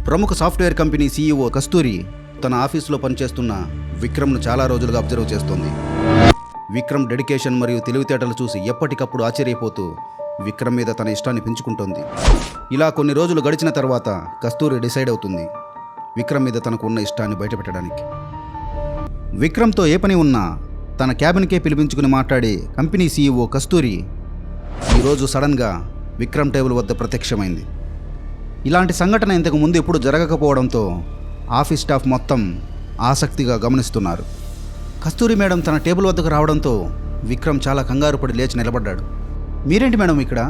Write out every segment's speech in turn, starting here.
ప్రముఖ software company CEO కస్తూరి తన ఆఫీసులో పనిచేస్తున్న విక్రమ్ను చాలా రోజులుగా అబ్జర్వ్ చేస్తోంది. విక్రమ్ డెడికేషన్ మరియు తెలివితేటలు చూసి ఎప్పటికప్పుడు ఆశ్చర్యపోతూ విక్రమ్ మీద తన ఇష్టాన్ని పెంచుకుంటోంది. ఇలా కొన్ని రోజులు గడిచిన తర్వాత కస్తూరి డిసైడ్ అవుతుంది విక్రమ్ మీద తనకు ఉన్న ఇష్టాన్ని బయటపెట్టడానికి. విక్రమ్తో ఏ పని ఉన్నా తన క్యాబిన్కే పిలిపించుకుని మాట్లాడే కంపెనీ సీఈఓ కస్తూరి ఈరోజు సడన్గా విక్రమ్ టేబుల్ వద్ద ప్రత్యక్షమైంది. ఇలాంటి సంఘటన ఇంతకు ముందు ఎప్పుడు జరగకపోవడంతో ఆఫీస్ స్టాఫ్ మొత్తం ఆసక్తిగా గమనిస్తున్నారు. కస్తూరి మేడం తన టేబుల్ వద్దకు రావడంతో విక్రమ్ చాలా కంగారు పడి లేచి నిలబడ్డాడు. మీరేంటి మేడం ఇక్కడ?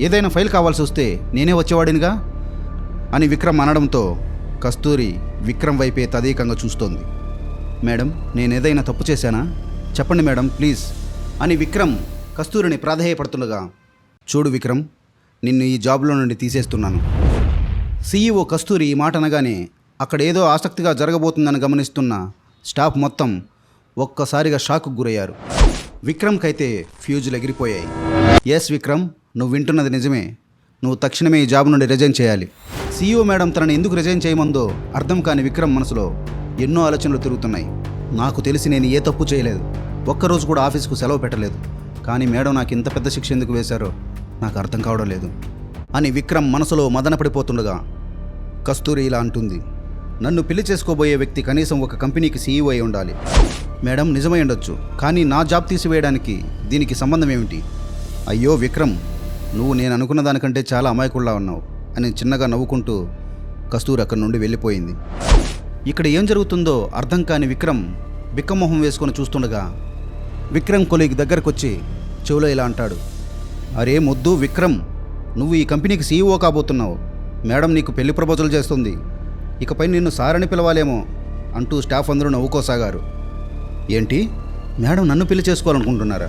ఏదైనా ఫైల్ కావాల్సి వస్తే నేనే వచ్చేవాడినిగా అని విక్రమ్ అనడంతో కస్తూరి విక్రమ్ వైపే తదేకంగా చూస్తోంది. మేడం, నేనేదైనా తప్పు చేశానా? చెప్పండి మేడం, ప్లీజ్ అని విక్రమ్ కస్తూరిని ప్రాధేయపడుతుండగా, చూడు విక్రమ్, నిన్ను ఈ జాబ్లో నుండి తీసేస్తున్నాను. సీఈఓ కస్తూరి ఈ మాట అనగానే అక్కడ ఏదో ఆసక్తిగా జరగబోతుందని గమనిస్తున్న స్టాఫ్ మొత్తం ఒక్కసారిగా షాక్కు గురయ్యారు. విక్రమ్కైతే ఫ్యూజులు ఎగిరిపోయాయి. ఎస్ విక్రమ్, నువ్వు వింటున్నది నిజమే. నువ్వు తక్షణమే ఈ జాబ్ నుండి రిజైన్ చేయాలి. సీఈఓ మేడం తనని ఎందుకు రిజైన్ చేయమందో అర్థం కాని విక్రమ్ మనసులో ఎన్నో ఆలోచనలు తిరుగుతున్నాయి. నాకు తెలిసి నేను ఏ తప్పు చేయలేదు, ఒక్కరోజు కూడా ఆఫీస్కు సెలవు పెట్టలేదు. కానీ మేడం నాకు ఇంత పెద్ద శిక్ష ఎందుకు వేశారో నాకు అర్థం కావడం లేదు అని విక్రమ్ మనసులో మదనపడిపోతుండగా కస్తూరి ఇలా అంటుంది, నన్ను పెళ్లి చేసుకోబోయే వ్యక్తి కనీసం ఒక కంపెనీకి సీఈఓ అయి ఉండాలి. మేడం, నిజమై ఉండొచ్చు, కానీ నా జాబ్ తీసివేయడానికి దీనికి సంబంధం ఏమిటి? అయ్యో విక్రమ్, నువ్వు నేను అనుకున్న దానికంటే చాలా అమాయకుల్లా ఉన్నావు అని చిన్నగా నవ్వుకుంటూ కస్తూరి అక్కడి నుండి వెళ్ళిపోయింది. ఇక్కడ ఏం జరుగుతుందో అర్థం కాని విక్రమ్ బిక్కమొహం వేసుకొని చూస్తుండగా విక్రమ్ కొలీగ్ దగ్గరకు వచ్చి చెవులో ఇలా అంటాడు, అరే మొద్దు విక్రమ్, నువ్వు ఈ కంపెనీకి సీఈఓ కాబోతున్నావు. మేడం నీకు పెళ్లి ప్రపోజల్ చేస్తుంది. ఇకపై నిన్ను సారని పిలవాలేమో అంటూ స్టాఫ్ అందరూ నవ్వుకోసాగారు. ఏంటి, మేడం నన్ను పెళ్లి చేసుకోవాలనుకుంటున్నారా?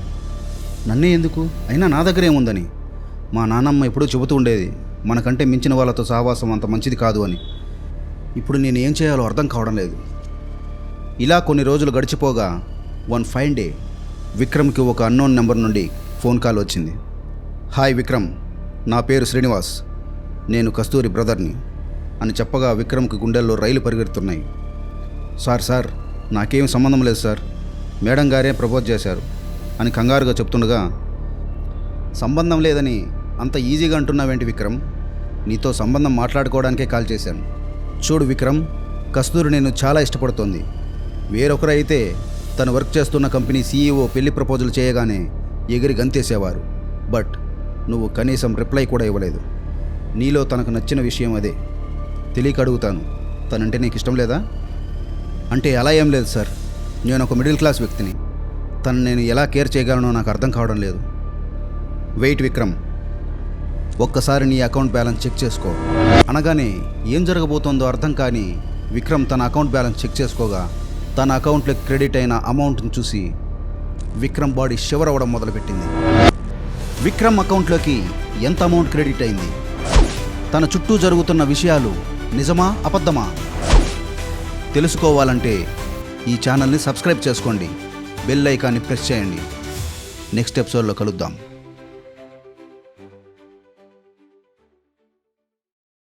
నన్నే ఎందుకు? అయినా నా దగ్గర ఏముందని? మా నాన్నమ్మ ఎప్పుడూ చెబుతూ ఉండేది, మనకంటే మించిన వాళ్ళతో సహవాసం అంత మంచిది కాదు అని. ఇప్పుడు నేను ఏం చేయాలో అర్థం కావడం లేదు. ఇలా కొన్ని రోజులు గడిచిపోగా వన్ ఫైన్ డే విక్రమ్కి ఒక అన్నోన్ నెంబర్ నుండి ఫోన్ కాల్ వచ్చింది. హాయ్ విక్రమ్, నా పేరు శ్రీనివాస్, నేను కస్తూరి బ్రదర్ని అని చెప్పగా విక్రమ్కి గుండెల్లో రైలు పరిగెడుతున్నాయి. సార్, నాకేం సంబంధం లేదు సార్, మేడం గారే ప్రపోజ్ చేశారు అని కంగారుగా చెప్తుండగా, సంబంధం లేదని అంత ఈజీగా అంటున్నావేంటి విక్రమ్? నీతో సంబంధం మాట్లాడుకోవడానికే కాల్ చేశాను. చూడు విక్రమ్, కస్తూరి నేను చాలా ఇష్టపడుతోంది. వేరొకరైతే తను వర్క్ చేస్తున్న కంపెనీ సీఈఓ పెళ్లి ప్రపోజల్ చేయగానే ఎగిరి గంతేసేవారు. బట్ నువ్వు కనీసం రిప్లై కూడా ఇవ్వలేదు. నీలో తనకు నచ్చిన విషయం అదే. తెలియక అడుగుతాను, తనంటే నీకు ఇష్టం లేదా? అంటే అలా ఏం లేదు సార్, నేను ఒక మిడిల్ క్లాస్ వ్యక్తిని. తను నేను ఎలా కేర్ చేయగలనో నాకు అర్థం కావడం లేదు. వెయిట్ విక్రమ్, ఒక్కసారి నీ అకౌంట్ బ్యాలెన్స్ చెక్ చేసుకో అనగానే ఏం జరగబోతోందో అర్థం కాని విక్రమ్ తన అకౌంట్ బ్యాలెన్స్ చెక్ చేసుకోగా తన అకౌంట్లోకి క్రెడిట్ అయిన అమౌంట్ని చూసి విక్రమ్ బాడీ షివర్ అవ్వడం మొదలుపెట్టింది. విక్రమ్ అకౌంట్లోకి ఎంత అమౌంట్ క్రెడిట్ అయింది? తన చుట్టూ జరుగుతున్న విషయాలు నిజమా అబద్ధమా తెలుసుకోవాలంటే ఈ ఛానల్ని సబ్స్క్రైబ్ చేసుకోండి, బెల్ ఐకాన్ని ప్రెస్ చేయండి. నెక్స్ట్ ఎపిసోడ్లో కలుద్దాం.